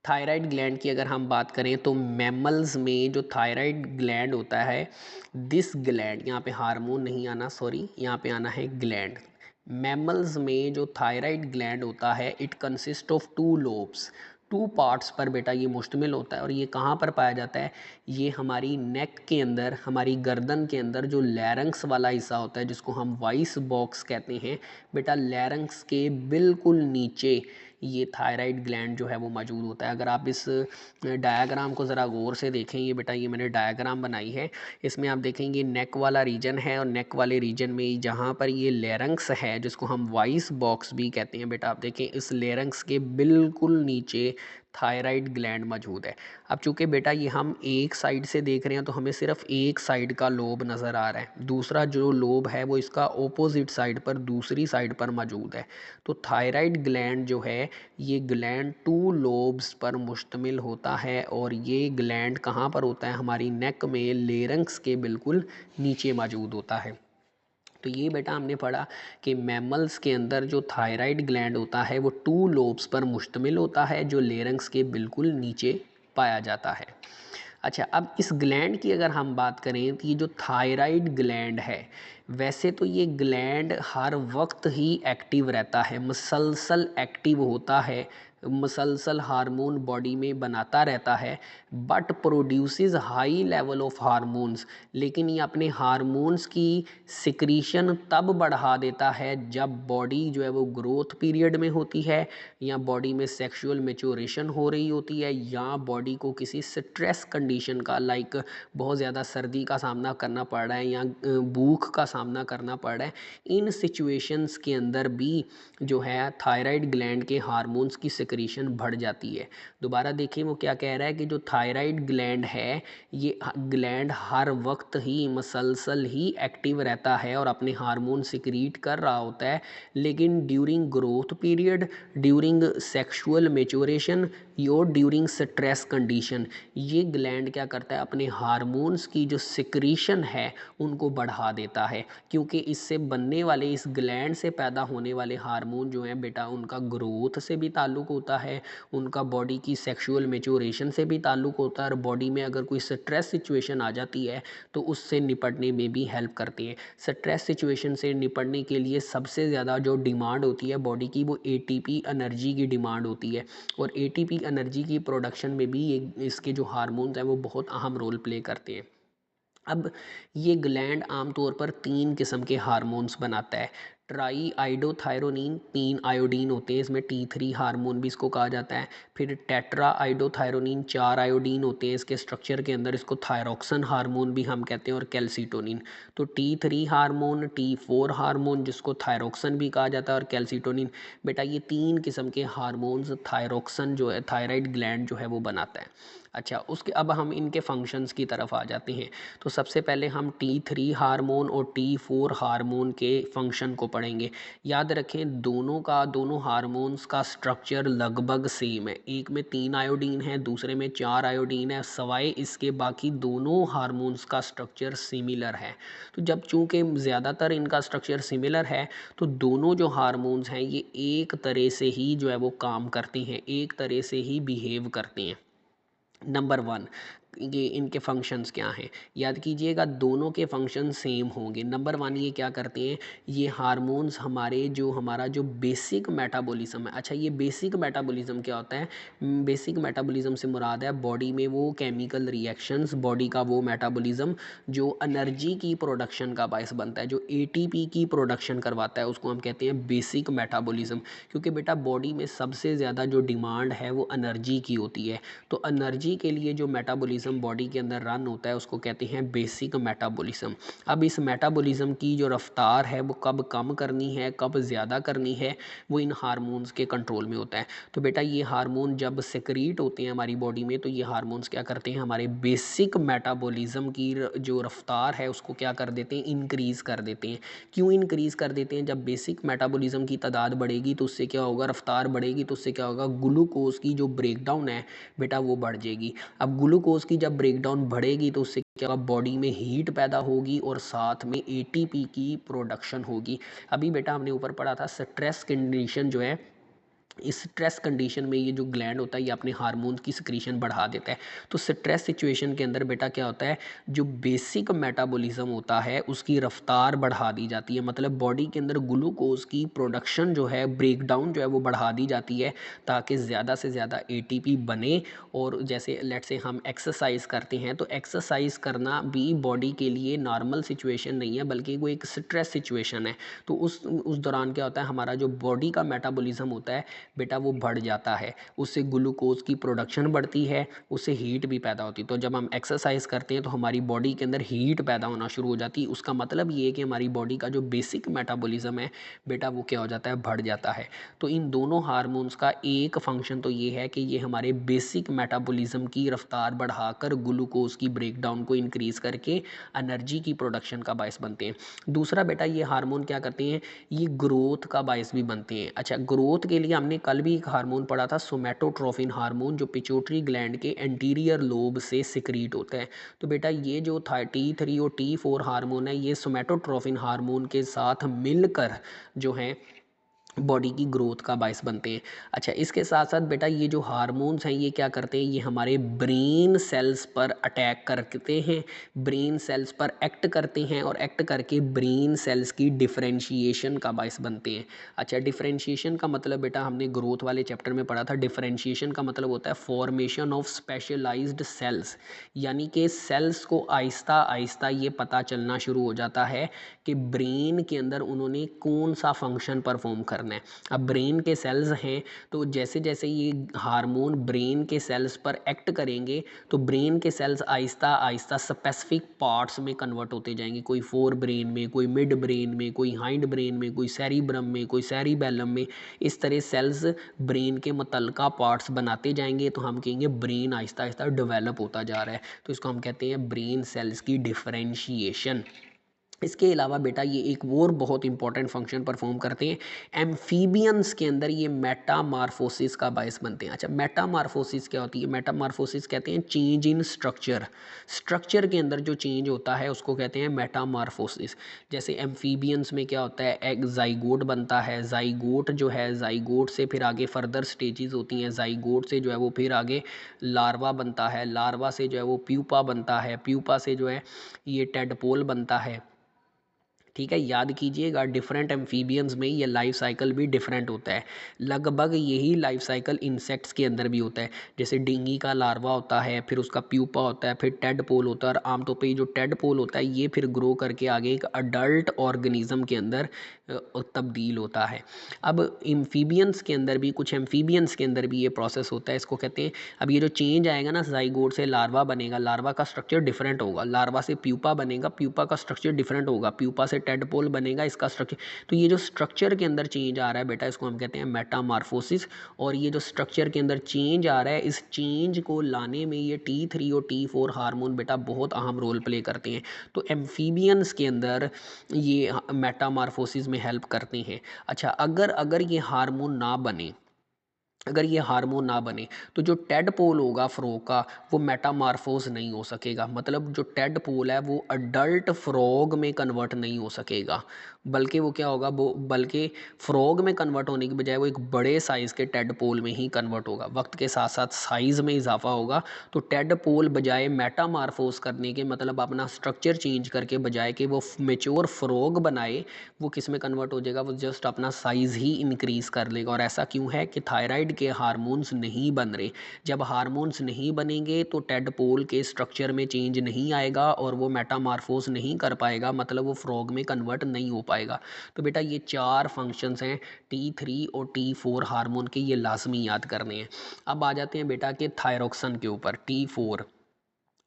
Thyroid gland की अगर हम बात करें तो मैमल्स में जो थायराइड ग्लैंड होता है, दिस ग्लैंड, यहाँ पे हार्मोन नहीं आना, सॉरी, यहाँ पे आना है ग्लैंड। मैमल्स में जो थायराइड ग्लैंड होता है, it consist of two lobes, two parts पर बेटा ये मुश्तमिल होता है। और ये कहाँ पर पाया जाता है? ये हमारी नेक के अंदर, हमारी गर्दन के अंदर जो लैरंक्स वाला हिस्सा होता है, जिसको हम वॉइस बॉक्स कहते हैं बेटा, लैरंक्स के बिल्कुल नीचे ये थायराइड ग्लैंड जो है वो मौजूद होता है। अगर आप इस डायग्राम को ज़रा गौर से देखें, ये बेटा ये मैंने डायग्राम बनाई है, इसमें आप देखेंगे नेक वाला रीजन है, और नेक वाले रीजन में जहाँ पर ये लेरंक्स है, जिसको हम वॉइस बॉक्स भी कहते हैं बेटा, आप देखें इस लेरंक्स के बिल्कुल नीचे थायराइड ग्लैंड मौजूद है। अब चूंकि बेटा ये हम एक साइड से देख रहे हैं तो हमें सिर्फ एक साइड का लोब नज़र आ रहा है, दूसरा जो लोब है वो इसका ओपोजिट साइड पर, दूसरी साइड पर मौजूद है। तो थायराइड ग्लैंड जो है, ये ग्लैंड टू लोब्स पर मुश्तमिल होता है, और ये ग्लैंड कहाँ पर होता है? हमारी नेक में लेरंक्स के बिल्कुल नीचे मौजूद होता है। तो ये बेटा हमने पढ़ा कि मैमल्स के अंदर जो थायराइड ग्लैंड होता है वो टू लोब्स पर मुश्तमिल होता है, जो लेरंक्स के बिल्कुल नीचे पाया जाता है। अच्छा, अब इस ग्लैंड की अगर हम बात करें तो ये जो थायराइड ग्लैंड है, वैसे तो ये ग्लैंड हर वक्त ही एक्टिव रहता है, मसलसल एक्टिव होता है, मसलसल हार्मोन बॉडी में बनाता रहता है, but produces high level of hormones. लेकिन ये अपने हार्मोन्स की सिक्रीशन तब बढ़ा देता है जब बॉडी जो है वो ग्रोथ पीरियड में होती है, या बॉडी में सेक्सुअल मेच्योरेशन हो रही होती है, या बॉडी को किसी स्ट्रेस कंडीशन का, लाइक बहुत ज़्यादा सर्दी का सामना करना पड़ रहा है, या भूख का सामना करना पड़ रहा है। इन सिचुएशंस के अंदर भी जो है थायराइड ग्लैंड के हार्मोन्स की सिक्रीशन बढ़ जाती है। दोबारा देखिए वो क्या कह रहा है कि जो थायराइड ग्लैंड है, ये ग्लैंड हर वक्त ही मसलसल ही एक्टिव रहता है और अपने हार्मोन सिक्रीट कर रहा होता है, लेकिन during growth period, during sexual maturation, your during stress condition, ये ग्लैंड क्या करता है? अपने हार्मोन्स की जो सिक्रीशन है उनको बढ़ा देता है, क्योंकि इससे बनने वाले, इस ग्लैंड से पैदा होने वाले हार्मोन जो हैं बेटा, उनका ग्रोथ से भी ताल्लुक़ होता है, उनका बॉडी की सेक्सुअल मेच्योरेशन से भी ताल्लुक़ होता है, और बॉडी में अगर कोई स्ट्रेस सिचुएशन आ जाती है तो उससे निपटने में भी हेल्प करती है। स्ट्रेस सिचुएशन से निपटने के लिए सबसे ज़्यादा जो डिमांड होती है बॉडी की, वो एटीपी एनर्जी की डिमांड होती है, और एटीपी एनर्जी की प्रोडक्शन में भी इसके जो हार्मोन्स हैं वो बहुत अहम रोल प्ले करते हैं। अब ये ग्लैंड आमतौर पर 3 किस्म के हार्मोन्स बनाता है। ट्राई आइडोथायरोनिन, 3 आयोडीन होते हैं इसमें, T3 हार्मोन भी इसको कहा जाता है। फिर टेट्रा आइडोथायरोनिन, 4 आयोडीन होते हैं इसके स्ट्रक्चर के अंदर, इसको थायरोक्सिन हार्मोन भी हम कहते हैं, और कैल्सीटोनिन। तो T3 हार्मोन, T4 हार्मोन जिसको थायरोक्सिन भी कहा जाता है, और कैल्सीटोनिन, बेटा ये 3 किस्म के हार्मोन्स थायरोक्सिन जो है, थायराइड ग्लैंड जो है वो बनाता है। अच्छा, उसके अब हम इनके फंक्शंस की तरफ आ जाते हैं। तो सबसे पहले हम T3 हार्मोन और T4 हार्मोन के फंक्शन को पढ़ेंगे। याद रखें दोनों हार्मोन्स का स्ट्रक्चर लगभग सेम है, एक में 3 आयोडीन है, दूसरे में 4 आयोडीन है, सवाए इसके बाकी दोनों हार्मोन्स का स्ट्रक्चर सिमिलर है। तो जब चूंकि ज़्यादातर इनका स्ट्रक्चर सिमिलर है, तो दोनों जो हार्मोन्स हैं ये एक तरह से ही जो है वो काम करते हैं, एक तरह से ही बिहेव करते हैं। नंबर 1, ये इनके फंक्शंस क्या हैं? याद कीजिएगा, दोनों के फंक्शन सेम होंगे। नंबर 1, ये क्या करते हैं? ये हार्मोन्स हमारा जो बेसिक मेटाबॉलिज्म है। अच्छा, ये बेसिक मेटाबॉलिज्म क्या होता है? बेसिक मेटाबॉलिज्म से मुराद है बॉडी में वो केमिकल रिएक्शंस, बॉडी का वो मेटाबॉलिज्म जो एनर्जी की प्रोडक्शन का बायस बनता है, जो एटीपी की प्रोडक्शन करवाता है, उसको हम कहते हैं बेसिक मेटाबॉलिज्म। क्योंकि बेटा बॉडी में सबसे ज़्यादा जो डिमांड है वो एनर्जी की होती है, तो एनर्जी के लिए जो मेटाबॉलिज्म बॉडी के अंदर रन होता है उसको कहते हैं बेसिक मेटाबॉलिज्म। अब इस मेटाबॉलिज्म की जो रफ्तार है वो कब कम करनी है, कब ज़्यादा करनी है, वो इन हार्मोन्स के कंट्रोल में होता है। तो बेटा ये हार्मोन जब सिक्रीट होते हैं हमारी बॉडी में, तो ये हार्मोन्स क्या करते हैं? हमारे बेसिक मेटाबॉलिज्म की जो रफ्तार है उसको क्या कर देते हैं? इंक्रीज़ कर देते हैं। क्यों इंक्रीज़ कर देते हैं? जब बेसिक मेटाबॉलिज्म की तादाद बढ़ेगी तो उससे क्या होगा? रफ्तार बढ़ेगी तो उससे क्या होगा? ग्लूकोज की जो ब्रेकडाउन है बेटा वो बढ़ जाएगी। अब ग्लूकोज की जब ब्रेकडाउन बढ़ेगी तो उससे क्या होगा? बॉडी में हीट पैदा होगी और साथ में एटीपी की प्रोडक्शन होगी। अभी बेटा हमने ऊपर पढ़ा था स्ट्रेस कंडीशन जो है इस स्ट्रेस कंडीशन में ये जो ग्लैंड होता है ये अपने हार्मोन्स की सिक्रीशन बढ़ा देता है। तो स्ट्रेस सिचुएशन के अंदर बेटा क्या होता है, जो बेसिक मेटाबॉलिज्म होता है उसकी रफ्तार बढ़ा दी जाती है, मतलब बॉडी के अंदर ग्लूकोज की प्रोडक्शन जो है, ब्रेकडाउन जो है वो बढ़ा दी जाती है, ताकि ज़्यादा से ज़्यादा एटीपी बने। और जैसे लेट से हम एक्सरसाइज करते हैं, तो एक्सरसाइज करना भी बॉडी के लिए नॉर्मल सिचुएशन नहीं है, बल्कि वो एक स्ट्रेस सिचुएशन है। तो उस दौरान क्या होता है, हमारा जो बॉडी का मेटाबॉलिज्म होता है बेटा वो बढ़ जाता है, उससे ग्लूकोज की प्रोडक्शन बढ़ती है, उससे हीट भी पैदा होती है। तो जब हम एक्सरसाइज करते हैं तो हमारी बॉडी के अंदर हीट पैदा होना शुरू हो जाती है। उसका मतलब ये है कि हमारी बॉडी का जो बेसिक मेटाबॉलिज्म है बेटा वो क्या हो जाता है, बढ़ जाता है। तो इन दोनों हार्मोन्स का एक फंक्शन तो ये है कि ये हमारे बेसिक मेटाबॉलिज्म की रफ्तार बढ़ाकर ग्लूकोज की ब्रेकडाउन को इंक्रीज करके एनर्जी की प्रोडक्शन का बायस बनते हैं। दूसरा बेटा ये हार्मोन क्या करते हैं, ये ग्रोथ का बायस भी बनते हैं। अच्छा, ग्रोथ के लिए हमने कल भी एक हार्मोन पढ़ा था, सोमैटोट्रोफिन हार्मोन, जो पिट्यूटरी ग्लैंड के एंटीरियर लोब से सिक्रीट होता है। तो बेटा ये जो था T3 और T4 हार्मोन है, ये सोमैटोट्रोफिन हार्मोन के साथ मिलकर जो है बॉडी की ग्रोथ का बायस बनते हैं। अच्छा, इसके साथ साथ बेटा ये जो हार्मोन्स हैं ये क्या करते हैं, ये हमारे ब्रेन सेल्स पर अटैक करते हैं, ब्रेन सेल्स पर एक्ट करते हैं, और एक्ट करके ब्रेन सेल्स की डिफरेंशिएशन का बायस बनते हैं। अच्छा, डिफरेंशिएशन का मतलब बेटा हमने ग्रोथ वाले चैप्टर में पढ़ा था, डिफरेंशिएशन का मतलब होता है फॉर्मेशन ऑफ स्पेशलाइज्ड सेल्स, यानी कि सेल्स को आहिस्ता आहिस्ता ये पता चलना शुरू हो जाता है कि ब्रेन के अंदर उन्होंने कौन सा फंक्शन परफॉर्म करना है। अब ब्रेन के सेल्स हैं, तो जैसे जैसे ये हार्मोन ब्रेन के सेल्स पर एक्ट करेंगे तो ब्रेन के sales Aahista Aahista specific parts में कन्वर्ट होते जाएंगे, कोई फोर ब्रेन में, कोई मिड ब्रेन में, कोई हाइंड ब्रेन में, कोई सेरिब्रम में, कोई सेरिबेलम में। इस तरह सेल्स ब्रेन के मुतलका पार्ट्स बनाते जाएंगे, तो हम कहेंगे ब्रेन आहिस्ता आहिस्ता डेवलप होता जा रहा है। तो इसको हम कहते हैं ब्रेन सेल्स की डिफरेंशिएशन। इसके अलावा बेटा ये एक और बहुत इंपॉर्टेंट फंक्शन परफॉर्म करते हैं, एम्फीबियंस के अंदर ये मेटामार्फोसिस का बायस बनते हैं। अच्छा, मेटामार्फोसिस क्या होती है, मेटामार्फोसिस कहते हैं चेंज इन स्ट्रक्चर, स्ट्रक्चर के अंदर जो चेंज होता है उसको कहते हैं मेटामार्फोसिस। जैसे एम्फीबियंस में क्या होता है, एक जाइगोट बनता है, जाइगोट जो है, जाइगोट से फिर आगे फर्दर स्टेजेस होती हैं, जाइगोट से जो है वो फिर आगे लार्वा बनता है, लार्वा से जो है वो प्यूपा बनता है, प्यूपा से जो है ये टेडपोल बनता है। ठीक है, याद कीजिएगा डिफरेंट एम्फीबियंस में ये लाइफ साइकिल भी डिफरेंट होता है। लगभग यही लाइफ साइकिल इंसेक्ट्स के अंदर भी होता है। जैसे डिंगी का लार्वा होता है, फिर उसका प्यूपा होता है, फिर टेडपोल होता है, और आमतौर पे जो टेडपोल होता है ये फिर ग्रो करके आगे एक अडल्ट ऑर्गेनिज्म के अंदर तब्दील होता है। अब एम्फीबियंस के अंदर भी, कुछ एम्फीबियंस के अंदर भी ये प्रोसेस होता है, इसको कहते हैं, अब ये जो चेंज आएगा ना, जाइगोट से लार्वा बनेगा, लार्वा का स्ट्रक्चर डिफरेंट होगा, लार्वा से प्यूपा बनेगा, प्यूपा का स्ट्रक्चर डिफरेंट होगा, प्यूपा से टेडपोल बनेगा, इसका स्ट्रक्चर। तो ये जो स्ट्रक्चर के अंदर चेंज आ रहा है बेटा, इसको हम कहते हैं मेटामार्फोसिस। और ये जो स्ट्रक्चर के अंदर चेंज आ रहा है, इस चेंज को लाने में ये T3 और T4 हार्मोन बेटा बहुत अहम रोल प्ले करते हैं। तो एम्फीबियंस के अंदर ये मेटामार्फोसिस में हेल्प करते हैं। अच्छा, अगर अगर ये हार्मोन ना बने, अगर ये हार्मोन ना बने तो जो टेडपोल होगा फ्रॉग का वो मेटामार्फोज नहीं हो सकेगा, मतलब जो टेडपोल है वो अडल्ट फ्रॉग में कन्वर्ट नहीं हो सकेगा, बल्कि वो क्या होगा, वो बल्कि फ्रॉग में कन्वर्ट होने की बजाय वो एक बड़े साइज़ के टेडपोल में ही कन्वर्ट होगा। वक्त के साथ साथ साइज़ में इजाफा होगा, तो टेडपोल बजाय मेटामार्फोज करने के, मतलब अपना स्ट्रक्चर चेंज करके बजाय कि वो मेच्योर फ्रॉग बनाए, वो किस में कन्वर्ट हो जाएगा, वो जस्ट अपना साइज़ ही इंक्रीज़ कर लेगा। और ऐसा क्यों है कि थायराइड के हार्मोन्स नहीं बन रहे। जब हार्मोन्स नहीं बनेंगे तो टेडपोल के स्ट्रक्चर में चेंज नहीं आएगा और वो मेटामार्फोस नहीं कर पाएगा, मतलब वो फ्रॉग में कन्वर्ट नहीं हो पाएगा। तो बेटा ये चार फंक्शंस हैं T3 और T4 हार्मोन के, ये लाजमी याद करने हैं। अब आ जाते हैं बेटा के थायरोक्सिन के ऊपर, T4।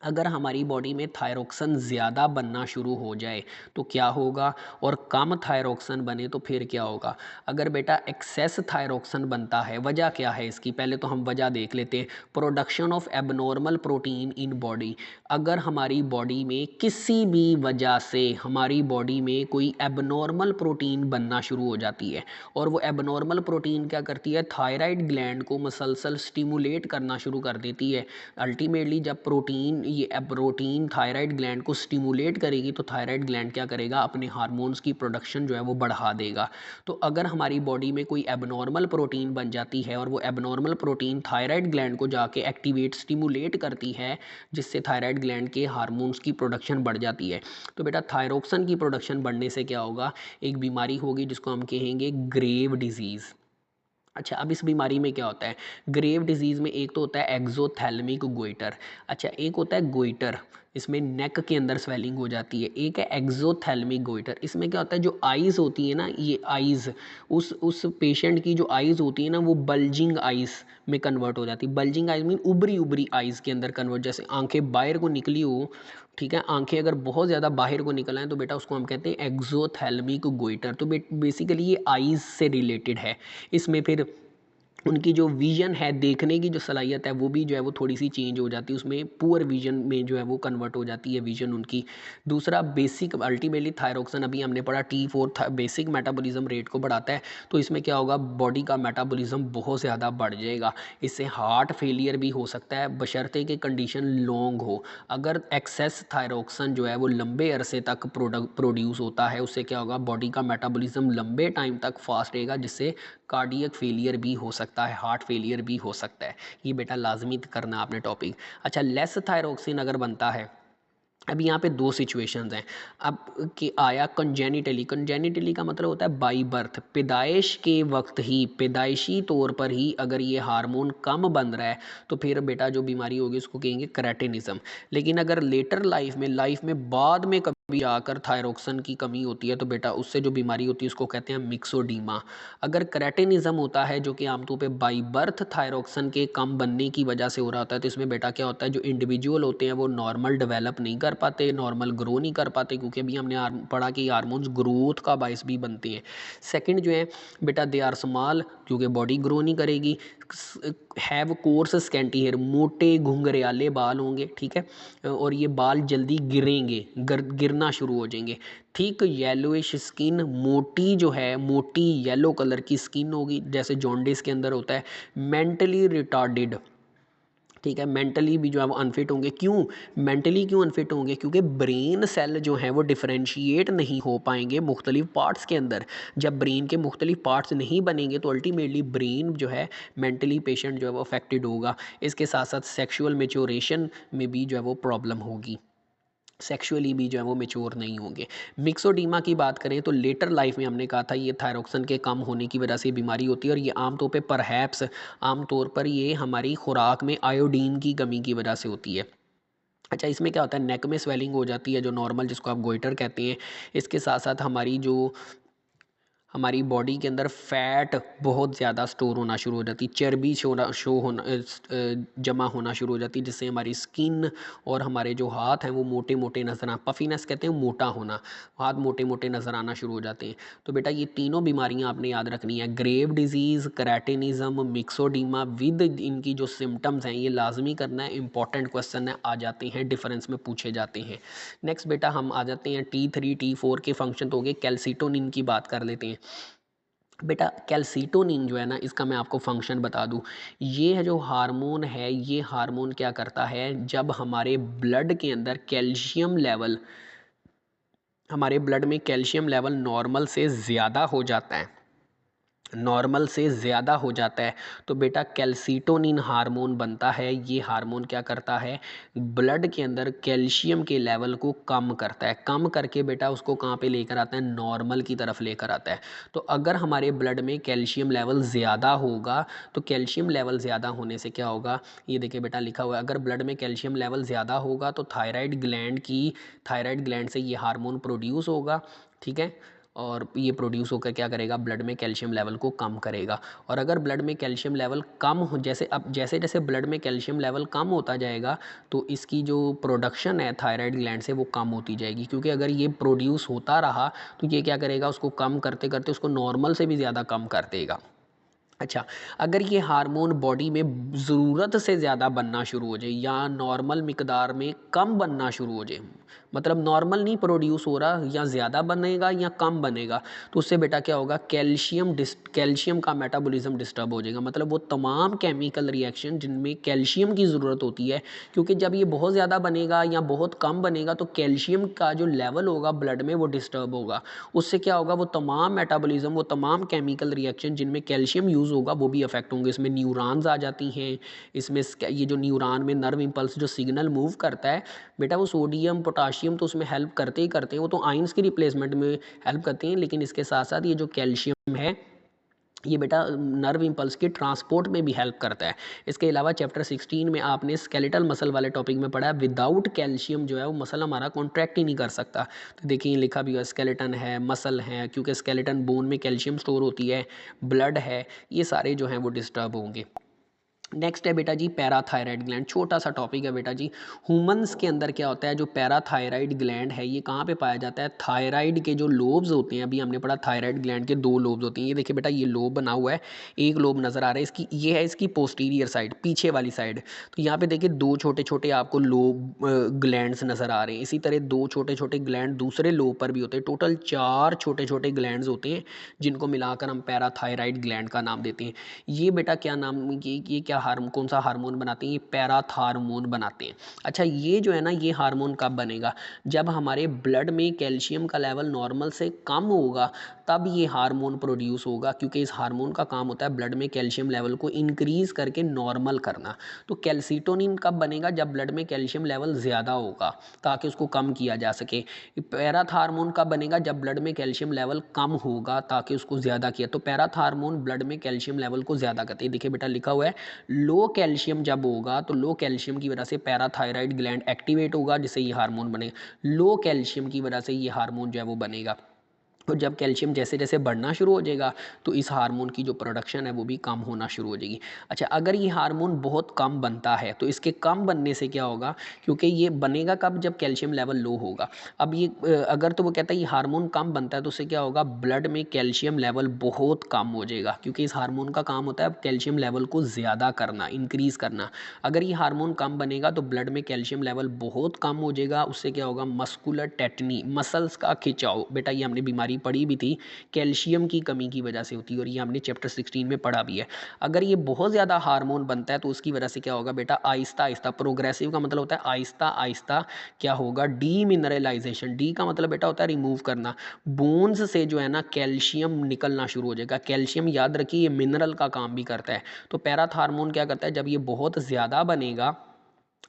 अगर हमारी बॉडी में थायरोक्सिन ज़्यादा बनना शुरू हो जाए तो क्या होगा, और कम थायरोक्सिन बने तो फिर क्या होगा। अगर बेटा एक्सेस थायरोक्सिन बनता है, वजह क्या है इसकी, पहले तो हम वजह देख लेते हैं। Production of abnormal protein in body. अगर हमारी बॉडी में किसी भी वजह से हमारी बॉडी में कोई एबनॉर्मल प्रोटीन बनना शुरू हो जाती है, और वो एबनॉर्मल प्रोटीन क्या करती है, थायराइड ग्लैंड को मसलसल स्टिमुलेट करना शुरू कर देती है। अल्टीमेटली जब प्रोटीन ये प्रोटीन थायराइड ग्लैंड को स्टिमुलेट करेगी, तो थायराइड ग्लैंड क्या करेगा, अपने हार्मोन्स की प्रोडक्शन जो है वो बढ़ा देगा। तो अगर हमारी बॉडी में कोई एबनॉर्मल प्रोटीन बन जाती है और वो एबनॉर्मल प्रोटीन थायराइड ग्लैंड को जाके एक्टिवेट स्टिमुलेट करती है, जिससे थायराइड ग्लैंड के हार्मोन्स की प्रोडक्शन बढ़ जाती है, तो बेटा थायरोक्सिन की प्रोडक्शन बढ़ने से क्या होगा, एक बीमारी होगी जिसको हम कहेंगे ग्रेव डिजीज़। अच्छा, अब इस बीमारी में क्या होता है, ग्रेव डिजीज़ में एक तो होता है एक्सोथैल्मिक गोइटर। अच्छा, एक होता है गोइटर, इसमें नेक के अंदर स्वेलिंग हो जाती है। एक है एक्सोथैल्मिक गोइटर, इसमें क्या होता है, जो आइज़ होती है ना, ये आइज़ उस पेशेंट की जो आइज़ होती है ना, वो बल्जिंग आइज़ में कन्वर्ट हो जाती है। बल्जिंग आइज़ मीन उभरी उभरी आइज़ के अंदर कन्वर्ट, जैसे आंखें बाहर को निकली हो, ठीक है, आंखें अगर बहुत ज़्यादा बाहर को निकल आए तो बेटा उसको हम कहते हैं एक्सोथैल्मिक गोइटर। तो बेसिकली ये आइज़ से रिलेटेड है। इसमें फिर उनकी जो विज़न है, देखने की जो सलाहियत है, वो भी जो है वो थोड़ी सी चेंज हो जाती है, उसमें पुअर विज़न में जो है वो कन्वर्ट हो जाती है विज़न उनकी। दूसरा बेसिक, अल्टीमेटली थायरोक्सिन अभी हमने पढ़ा T4 बेसिक मेटाबॉलिज्म रेट को बढ़ाता है, तो इसमें क्या होगा, बॉडी का मेटाबॉलिज्म बहुत ज़्यादा बढ़ जाएगा। इससे हार्ट फेलियर भी हो सकता है, बशर्ते कि कंडीशन लॉन्ग हो। अगर एक्सेस थायरोक्सिन जो है वो लंबे अरसे तक प्रोड्यूस होता है, उससे क्या होगा, बॉडी का मेटाबॉलिज्म लंबे टाइम तक फास्ट रहेगा, जिससे कार्डियक फेलियर भी हो सकता है, हार्ट फेलियर भी हो सकता है। ये बेटा लाजमी करना आपने टॉपिक। अच्छा, लेस थायरोक्सिन अगर बनता है, अब यहाँ पे दो सिचुएशंस हैं। अब कि आया कंजेनिटली, कंजेनिटली का मतलब होता है बाई बर्थ, पैदाइश के वक्त ही, पैदाइशी तौर पर ही अगर ये हार्मोन कम बन रहा है, तो फिर बेटा जो बीमारी होगी उसको कहेंगे क्रेटिनिज्म। लेकिन अगर लेटर लाइफ में बाद में कभी आकर थायरोक्सिन की कमी होती है, तो बेटा उससे जो बीमारी होती है उसको कहते हैं मिक्सोडीमा। अगर क्रेटिनिज्म होता है, जो कि आमतौर पे बाई बर्थ थायरोक्सिन के कम बनने की वजह से हो रहा होता है, तो इसमें बेटा क्या होता है, जो इंडिविजुअल होते हैं वो नॉर्मल डेवलप नहीं कर पाते, नॉर्मल ग्रो नहीं कर पाते, क्योंकि अभी हमने पढ़ा कि हार्मोन्स ग्रोथ का बायस भी बनते हैं। सेकंड जो है बेटा, दे आर स्मॉल, क्योंकि बॉडी ग्रो नहीं करेगी। हैव कोर्स स्कैंटी हेयर, मोटे घुंघराले बाल होंगे, ठीक है, और ये बाल जल्दी गिरेंगे, गिरना शुरू हो जाएंगे। थिक येलोइश स्किन, मोटी जो है, मोटी येलो कलर की स्किन होगी, जैसे जॉन्डिस के अंदर होता है। मेंटली रिटार्डेड, ठीक है, मेंटली भी जो है वो अनफिट होंगे। क्यों मेंटली क्यों अनफिट होंगे, क्योंकि ब्रेन सेल जो है वो डिफरेंशिएट नहीं हो पाएंगे मुख्तलिफ पार्ट्स के अंदर। जब ब्रेन के मुख्तलिफ पार्ट्स नहीं बनेंगे, तो अल्टीमेटली ब्रेन जो है, मेंटली पेशेंट जो है वो अफेक्टेड होगा। इसके साथ साथ सेक्शुअल मेच्योरेशन में भी जो है वो प्रॉब्लम होगी, सेक्सुअली भी जो है वो मेच्योर नहीं होंगे। मिक्सोडीमा की बात करें तो लेटर लाइफ में हमने कहा था ये थायरोक्सिन के कम होने की वजह से बीमारी होती है, और ये आमतौर पे परहैप्स, आमतौर पर ये हमारी खुराक में आयोडीन की कमी की वजह से होती है। अच्छा, इसमें क्या होता है, नेक में स्वेलिंग हो जाती है, जो नॉर्मल, जिसको आप गोइटर कहते हैं। इसके साथ साथ हमारी बॉडी के अंदर फैट बहुत ज़्यादा स्टोर होना शुरू हो जाती है, चर्बी जमा होना शुरू हो जाती है, जिससे हमारी स्किन और हमारे जो हाथ हैं वो मोटे मोटे नजर आना, पफीनेस कहते हैं मोटा होना, हाथ मोटे मोटे नज़र आना शुरू हो जाते हैं। तो बेटा ये तीनों बीमारियां आपने याद रखनी है, ग्रेव डिजीज़, क्रेटिनिज्म, मिक्सोडीमा, विद इनकी जो सिम्टम्स हैं, ये लाजमी करना है। इंपॉर्टेंट क्वेश्चन है, आ जाते हैं, डिफरेंस में पूछे जाते हैं। नेक्स्ट बेटा हम आ जाते हैं T3 T4 के फंक्शन, तो हो गए। कैल्सिटोनिन की बात कर लेते हैं। बेटा कैल्सिटोनिन जो है ना, इसका मैं आपको फंक्शन बता दूं। ये है जो हार्मोन है, ये हार्मोन क्या करता है, जब हमारे ब्लड के अंदर कैल्शियम लेवल, हमारे ब्लड में कैल्शियम लेवल नॉर्मल से ज़्यादा हो जाता है, नॉर्मल से ज़्यादा हो जाता है, तो बेटा कैल्सिटोनिन हार्मोन बनता है। ये हार्मोन क्या करता है, ब्लड के अंदर कैल्शियम के लेवल को कम करता है, कम करके बेटा उसको कहाँ पे लेकर आता है, नॉर्मल की तरफ लेकर आता है। तो अगर हमारे ब्लड में कैल्शियम लेवल ज़्यादा होगा, तो कैल्शियम लेवल ज़्यादा होने से क्या होगा, ये देखिए बेटा लिखा हुआ है, अगर ब्लड में कैल्शियम लेवल ज़्यादा होगा तो थायराइड ग्लैंड से ये हार्मोन प्रोड्यूस होगा, ठीक है, और ये प्रोड्यूस होकर क्या करेगा, ब्लड में कैल्शियम लेवल को कम करेगा। और अगर ब्लड में कैल्शियम लेवल कम हो, जैसे जैसे ब्लड में कैल्शियम लेवल कम होता जाएगा, तो इसकी जो प्रोडक्शन है थायराइड ग्लैंड से वो कम होती जाएगी, क्योंकि अगर ये प्रोड्यूस होता रहा तो ये क्या करेगा, उसको कम करते करते उसको नॉर्मल से भी ज़्यादा कम कर देगा। अच्छा, अगर ये हार्मोन बॉडी में ज़रूरत से ज़्यादा बनना शुरू हो जाए या नॉर्मल मिकदार में कम बनना शुरू हो जाए, मतलब नॉर्मल नहीं प्रोड्यूस हो रहा, या ज़्यादा बनेगा या कम बनेगा, तो उससे बेटा क्या होगा, कैल्शियम का मेटाबॉलिज्म डिस्टर्ब हो जाएगा। मतलब वो तमाम केमिकल रिएक्शन जिनमें कैल्शियम की ज़रूरत होती है, क्योंकि जब ये बहुत ज़्यादा बनेगा या बहुत कम बनेगा तो कैल्शियम का जो लेवल होगा ब्लड में वो डिस्टर्ब होगा। उससे क्या होगा, वो तमाम मेटाबॉलिज्म, वो तमाम केमिकल रिएक्शन जिनमें कैल्शियम यूज़ होगा वो भी अफेक्ट होंगे। इसमें न्यूरॉन्स आ जाती हैं, इसमें ये जो न्यूरॉन में नर्व इम्पल्स जो सिग्नल मूव करता है बेटा, वो सोडियम पोटाशियम तो उसमें हेल्प करते ही करते हैं, वो तो आयंस की रिप्लेसमेंट में हेल्प करते हैं, लेकिन इसके साथ साथ ये जो कैल्शियम है ये बेटा नर्व इम्पल्स के ट्रांसपोर्ट में भी हेल्प करता है। इसके अलावा चैप्टर 16 में आपने स्केलेटल मसल वाले टॉपिक में पढ़ा है, विदाउट कैल्शियम जो है वो मसल हमारा कॉन्ट्रैक्ट ही नहीं कर सकता। तो देखिए लिखा भी हुआ स्केलेटन है, मसल है, क्योंकि स्केलेटन बोन में कैल्शियम स्टोर होती है, ब्लड है, ये सारे जो हैं वो डिस्टर्ब होंगे। नेक्स्ट है बेटा जी पैराथायराइड ग्लैंड, छोटा सा टॉपिक है बेटा जी। ह्यूमंस के अंदर क्या होता है, जो पैराथायराइड ग्लैंड है ये कहाँ पे पाया जाता है, थायराइड के जो लोब्स होते हैं, अभी हमने पढ़ा थायराइड ग्लैंड के 2 लोब्स होते हैं। ये देखिए बेटा, ये लोब बना हुआ है, एक लोब नज़र आ रहा है इसकी, ये है इसकी पोस्टीरियर साइड, पीछे वाली साइड। तो यहाँ पे देखिए 2 छोटे छोटे आपको लोब ग्लैंड्स नज़र आ रहे हैं। इसी तरह 2 छोटे छोटे ग्लैंड दूसरे लोब पर भी होते हैं। टोटल 4 छोटे छोटे ग्लैंड्स होते हैं, जिनको मिलाकर हम पैराथायराइड ग्लैंड का नाम देते हैं। ये बेटा क्या नाम, ये क्या कौन सा हार्मोन बनाते हैं, ये पैराथार्मोन बनाते हैं। अच्छा, ये जो है ना, ये हार्मोन कब बनेगा, जब हमारे ब्लड में कैल्शियम का लेवल नॉर्मल से कम होगा, तब ये हार्मोन प्रोड्यूस होगा, क्योंकि इस हार्मोन का काम होता है ब्लड में कैल्शियम लेवल को इंक्रीज करके नॉर्मल करना। तो कैल्सीटोनिन कब बनेगा, जब ब्लड में कैल्शियम लेवल ज़्यादा होगा, ताकि उसको कम किया जा सके। पैराथार्मोन कब बनेगा, जब ब्लड में कैल्शियम लेवल कम होगा, ताकि उसको ज़्यादा किया। तो पैराथार्मोन ब्लड में कैल्शियम लेवल को ज़्यादा करते हैं। देखिए बेटा लिखा हुआ है, लो कैल्शियम जब होगा तो लो कैल्शियम की वजह से पैराथायराइड ग्लैंड एक्टिवेट होगा, जिससे ये हार्मोन बनेगा। लो कैल्शियम की वजह से ये हार्मोन जो है वो बनेगा। और जब कैल्शियम जैसे जैसे बढ़ना शुरू हो जाएगा तो इस हार्मोन की जो प्रोडक्शन है वो भी कम होना शुरू हो जाएगी। अच्छा, अगर ये हार्मोन बहुत कम बनता है तो इसके कम बनने से क्या होगा, क्योंकि ये बनेगा कब, जब कैल्शियम लेवल लो होगा। अब ये अगर तो वो कहता है ये हार्मोन कम बनता है तो उससे क्या होगा, ब्लड में कैल्शियम लेवल बहुत कम हो जाएगा, क्योंकि इस हार्मोन का काम होता है कैल्शियम लेवल को ज़्यादा करना, इंक्रीज़ करना। अगर ये हार्मोन कम बनेगा तो ब्लड में कैल्शियम लेवल बहुत कम हो जाएगा। उससे क्या होगा, मस्कुलर टेटनी, मसल्स का खिंचाव। बेटा ये हमने बीमारी पढ़ी भी थी, कैल्शियम की कमी की वजह से होती है, और ये हमने चैप्टर 16 में पढ़ा भी है। अगर ये बहुत ज़्यादा हार्मोन बनता है तो उसकी वजह से क्या होगा बेटा, आहिस्ता आहिस्ता, प्रोग्रेसिव का मतलब होता है आहिस्ता आहिस्ता क्या होगा, डी मिनरलाइजेशन। डी का मतलब बेटा होता है रिमूव करना। बोन्स से जो है ना कैल्शियम निकलना शुरू हो जाएगा। कैल्शियम याद रखिए ये मिनरल का काम भी करता है। तो पैराथ हार्मोन क्या करता है, जब ये बहुत ज़्यादा बनेगा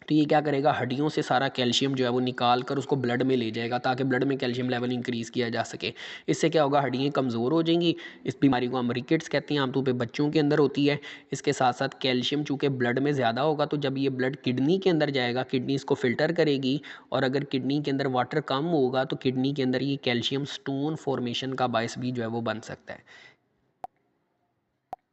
तो ये क्या करेगा, हड्डियों से सारा कैल्शियम जो है वो निकाल कर उसको ब्लड में ले जाएगा, ताकि ब्लड में कैल्शियम लेवल इंक्रीज़ किया जा सके। इससे क्या होगा, हड्डियाँ कमज़ोर हो जाएंगी। इस बीमारी को हम रिकेट्स कहते हैं, आमतौर पे बच्चों के अंदर होती है। इसके साथ साथ कैल्शियम चूँकि ब्लड में ज़्यादा होगा, तो जब ये ब्लड किडनी के अंदर जाएगा, किडनी इसको फिल्टर करेगी, और अगर किडनी के अंदर वाटर कम होगा तो किडनी के अंदर ये कैल्शियम स्टोन फॉर्मेशन का बायस भी जो है वो बन सकता है।